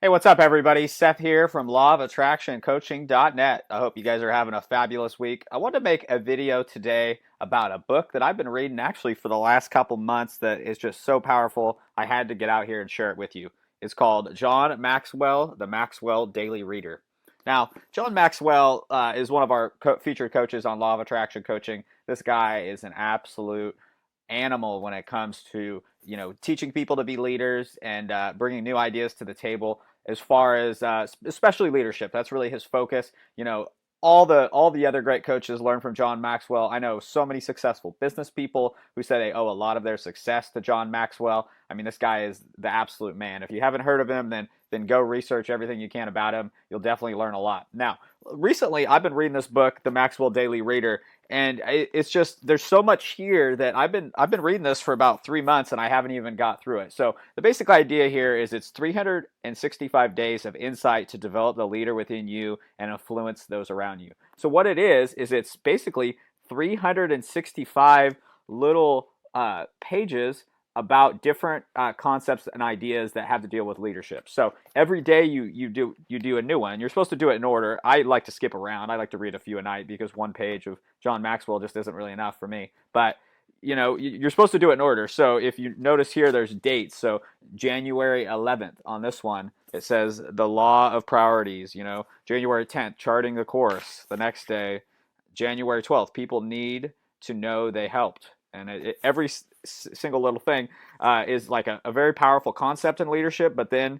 Hey, what's up, everybody? Seth here from lawofattractioncoaching.net. I hope you guys are having a fabulous week. I want to make a video today about a book that I've been reading actually for the last couple months that is just so powerful. I had to get out here and share it with you. It's called John Maxwell, the Maxwell Daily Reader. Now, John Maxwell is one of our featured coaches on Law of Attraction Coaching. This guy is an absolute animal when it comes to teaching people to be leaders and bringing new ideas to the table as far as especially leadership. That's really his focus. All the other great coaches learn from John Maxwell. I know so many successful business people who say they owe a lot of their success to John Maxwell. I mean, this guy is the absolute man. If you haven't heard of him, then go research everything you can about him. You'll definitely learn a lot. Now, recently I've been reading this book, The Maxwell Daily Reader, and it's just there's so much here that I've been reading this for about 3 months and I haven't even got through it. So the basic idea here is it's 365 days of insight to develop the leader within you and influence those around you. So what it is it's basically 365 little pages about different concepts and ideas that have to deal with leadership. So every day you do a new one. You're supposed to do it in order. I like to skip around. I like to read a few a night because one page of John Maxwell just isn't really enough for me. But you're supposed to do it in order. So if you notice here, there's dates. So January 11th on this one, it says the law of priorities. January 10th, charting the course. The next day, January 12th, people need to know they helped. And every single little thing is like a very powerful concept in leadership, but then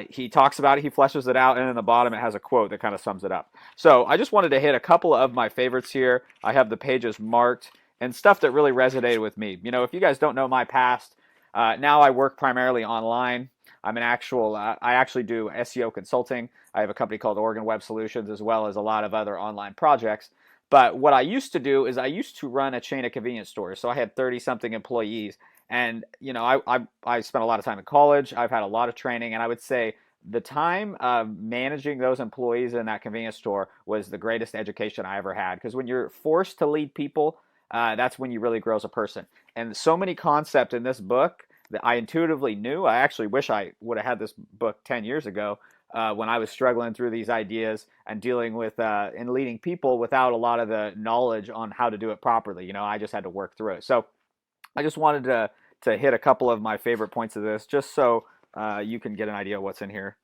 he talks about it, he fleshes it out, and in the bottom it has a quote that kind of sums it up. So I just wanted to hit a couple of my favorites here. I have the pages marked and stuff that really resonated with me. If you guys don't know my past, now I work primarily online. I actually do SEO consulting. I have a company called Oregon Web Solutions, as well as a lot of other online projects. But what I used to do is I used to run a chain of convenience stores. So I had 30 something employees. And, I spent a lot of time in college. I've had a lot of training. And I would say the time of managing those employees in that convenience store was the greatest education I ever had. Because when you're forced to lead people, that's when you really grow as a person. And so many concepts in this book that I intuitively knew. I actually wish I would have had this book 10 years ago when I was struggling through these ideas and dealing with and leading people without a lot of the knowledge on how to do it properly. I just had to work through it. So I just wanted to hit a couple of my favorite points of this, just so you can get an idea of what's in here.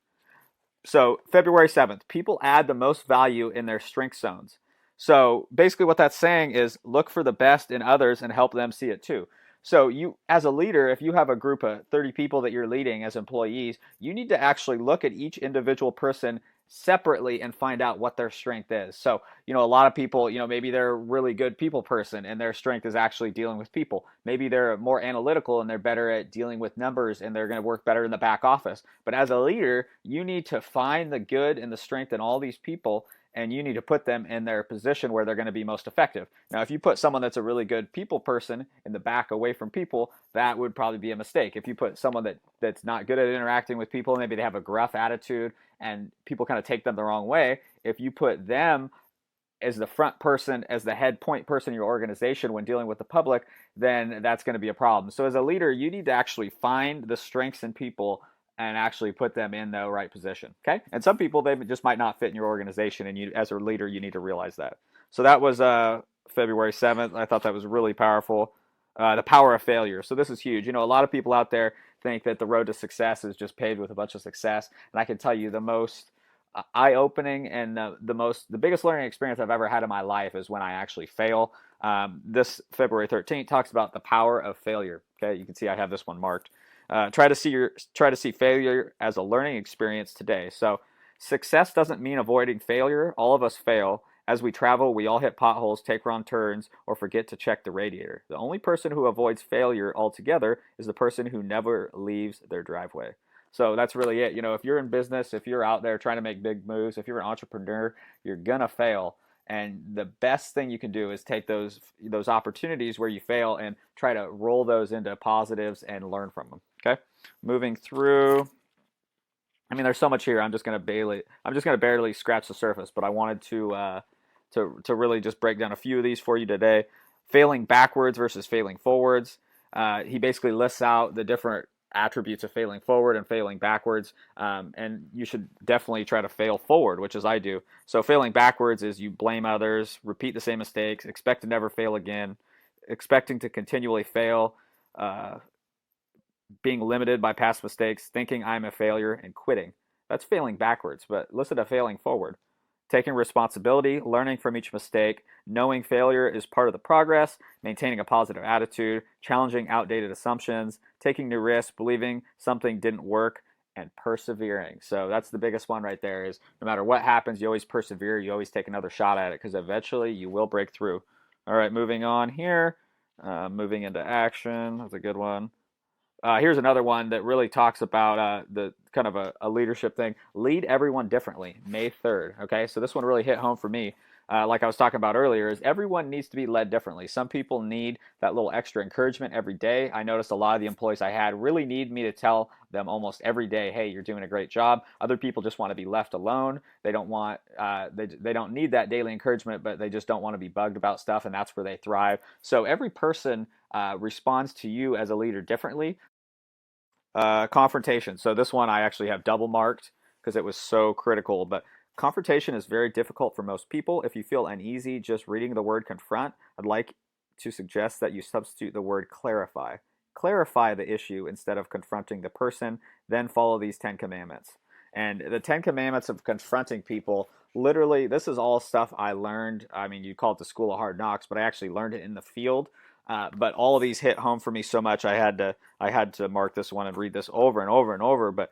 So February 7th, people add the most value in their strength zones. So basically what that's saying is look for the best in others and help them see it too. So you, as a leader, if you have a group of 30 people that you're leading as employees, you need to actually look at each individual person separately and find out what their strength is. So, a lot of people, maybe they're a really good people person and their strength is actually dealing with people. Maybe they're more analytical and they're better at dealing with numbers and they're going to work better in the back office. But as a leader, you need to find the good and the strength in all these people, and you need to put them in their position where they're going to be most effective. Now, if you put someone that's a really good people person in the back away from people, that would probably be a mistake. If you put someone that's not good at interacting with people, maybe they have a gruff attitude and people kind of take them the wrong way, if you put them as the front person, as the head point person in your organization when dealing with the public, then that's going to be a problem. So as a leader, you need to actually find the strengths in people and actually put them in the right position. Okay. And some people, they just might not fit in your organization. And you, as a leader, you need to realize that. So that was February 7th. I thought that was really powerful. The power of failure. So this is huge. A lot of people out there think that the road to success is just paved with a bunch of success. And I can tell you the most eye-opening and the biggest learning experience I've ever had in my life is when I actually fail. This February 13th talks about the power of failure. Okay. You can see I have this one marked. Try to see failure as a learning experience today. So success doesn't mean avoiding failure. All of us fail. As we travel, we all hit potholes, take wrong turns, or forget to check the radiator. The only person who avoids failure altogether is the person who never leaves their driveway. So that's really it. If you're in business, if you're out there trying to make big moves, if you're an entrepreneur, you're gonna fail. And the best thing you can do is take those opportunities where you fail and try to roll those into positives and learn from them. Okay, moving through. I mean, there's so much here. I'm just gonna barely scratch the surface, but I wanted to really just break down a few of these for you today. Failing backwards versus failing forwards. He basically lists out the different attributes of failing forward and failing backwards. And you should definitely try to fail forward, which is I do. So failing backwards is you blame others, repeat the same mistakes, expect to never fail again, expecting to continually fail, uh, being limited by past mistakes, thinking I'm a failure, and quitting. That's failing backwards, but listen to failing forward. Taking responsibility, learning from each mistake, knowing failure is part of the progress, maintaining a positive attitude, challenging outdated assumptions, taking new risks, believing something didn't work, and persevering. So that's the biggest one right there is no matter what happens, you always persevere, you always take another shot at it because eventually you will break through. All right, moving on here, moving into action. That's a good one. Here's another one that really talks about the kind of a leadership thing. Lead everyone differently. May 3rd. Okay, so this one really hit home for me. Like I was talking about earlier, is everyone needs to be led differently. Some people need that little extra encouragement every day. I noticed a lot of the employees I had really need me to tell them almost every day, "Hey, you're doing a great job." Other people just want to be left alone. They don't want they don't need that daily encouragement, but they just don't want to be bugged about stuff, and that's where they thrive. So every person responds to you as a leader differently. Confrontation. So this one I actually have double marked because it was so critical. But confrontation is very difficult for most people. If you feel uneasy just reading the word confront, I'd like to suggest that you substitute the word clarify. Clarify the issue instead of confronting the person, then follow these 10 commandments. And the 10 commandments of confronting people, literally, this is all stuff I learned. I mean, you call it the school of hard knocks, but I actually learned it in the field. But all of these hit home for me so much. I had to mark this one and read this over and over and over. But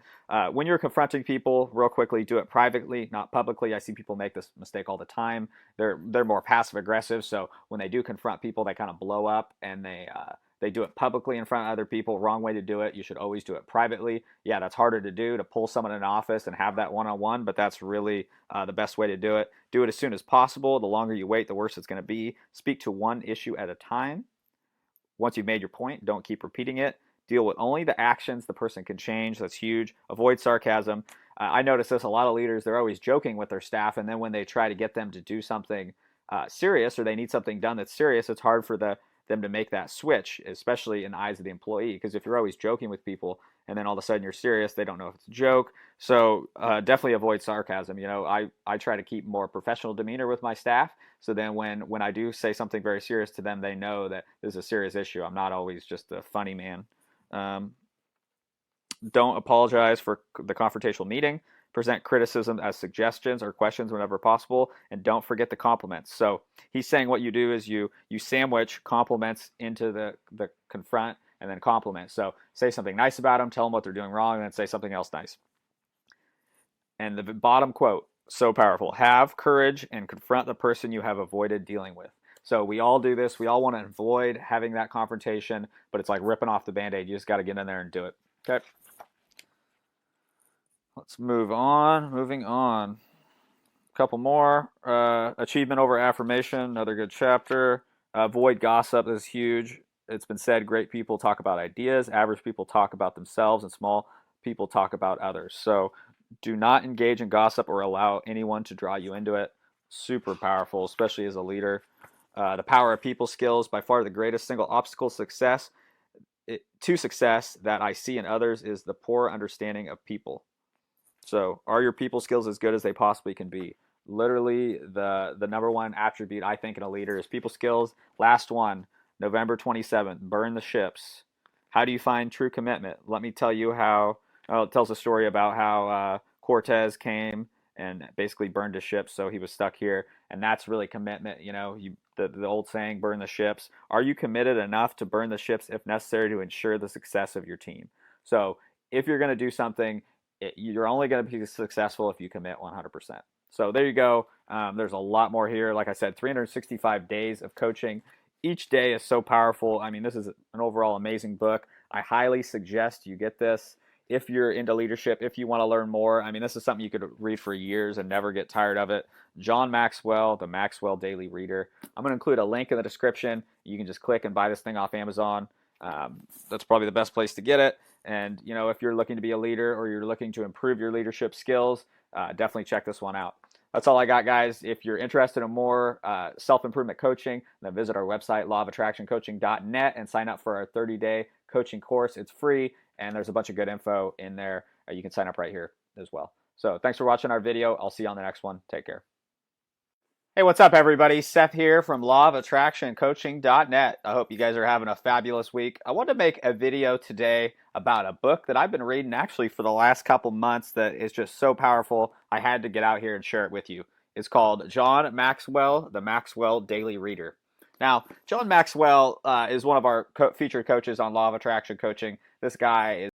when you're confronting people, real quickly, do it privately, not publicly. I see people make this mistake all the time. They're more passive aggressive, so when they do confront people, they kind of blow up and they do it publicly in front of other people. Wrong way to do it. You should always do it privately. Yeah, that's harder to do, to pull someone in an office and have that one-on-one, but that's really the best way to do it. Do it as soon as possible. The longer you wait, the worse it's going to be. Speak to one issue at a time. Once you've made your point, don't keep repeating it. Deal with only the actions the person can change. That's huge. Avoid sarcasm. I notice this, a lot of leaders, they're always joking with their staff, and then when they try to get them to do something serious, or they need something done that's serious, it's hard for them to make that switch, especially in the eyes of the employee. Because if you're always joking with people and then all of a sudden you're serious, they don't know if it's a joke. So definitely avoid sarcasm. I try to keep more professional demeanor with my staff. So then when I do say something very serious to them, they know that this is a serious issue. I'm not always just a funny man. Um, don't apologize for the confrontational meeting. Present criticism as suggestions or questions whenever possible, and don't forget the compliments. So he's saying what you do is you sandwich compliments into the confront and then compliment. So say something nice about them, tell them what they're doing wrong, and then say something else nice. And the bottom quote, so powerful: have courage and confront the person you have avoided dealing with. So we all do this. We all want to avoid having that confrontation, but it's like ripping off the Band-Aid. You just got to get in there and do it. Okay. Let's move on. Moving on. A couple more. Achievement over affirmation, another good chapter. Avoid gossip is huge. It's been said great people talk about ideas, average people talk about themselves, and small people talk about others. So do not engage in gossip or allow anyone to draw you into it. Super powerful, especially as a leader. The power of people skills, by far the greatest single obstacle to success that I see in others is the poor understanding of people. So are your people skills as good as they possibly can be? Literally the number one attribute I think in a leader is people skills. Last one, November 27th, burn the ships. How do you find true commitment? Let me tell you how, it tells a story about how Cortez came and basically burned his ships, so he was stuck here. And that's really commitment. The old saying, burn the ships. Are you committed enough to burn the ships if necessary to ensure the success of your team? So if you're going to do something, you're only going to be successful if you commit 100%. So there you go. There's a lot more here. Like I said, 365 days of coaching. Each day is so powerful. I mean, this is an overall amazing book. I highly suggest you get this. If you're into leadership, if you want to learn more, I mean, this is something you could read for years and never get tired of it. John Maxwell, the Maxwell Daily Reader. I'm going to include a link in the description. You can just click and buy this thing off Amazon. That's probably the best place to get it. And, if you're looking to be a leader or you're looking to improve your leadership skills, definitely check this one out. That's all I got, guys. If you're interested in more self-improvement coaching, then visit our website, lawofattractioncoaching.net, and sign up for our 30-day coaching course. It's free, and there's a bunch of good info in there. You can sign up right here as well. So thanks for watching our video. I'll see you on the next one. Take care. Hey, what's up, everybody? Seth here from lawofattractioncoaching.net. I hope you guys are having a fabulous week. I wanted to make a video today about a book that I've been reading actually for the last couple months that is just so powerful. I had to get out here and share it with you. It's called John Maxwell, The Maxwell Daily Reader. Now, John Maxwell is one of our featured coaches on Law of Attraction Coaching. This guy is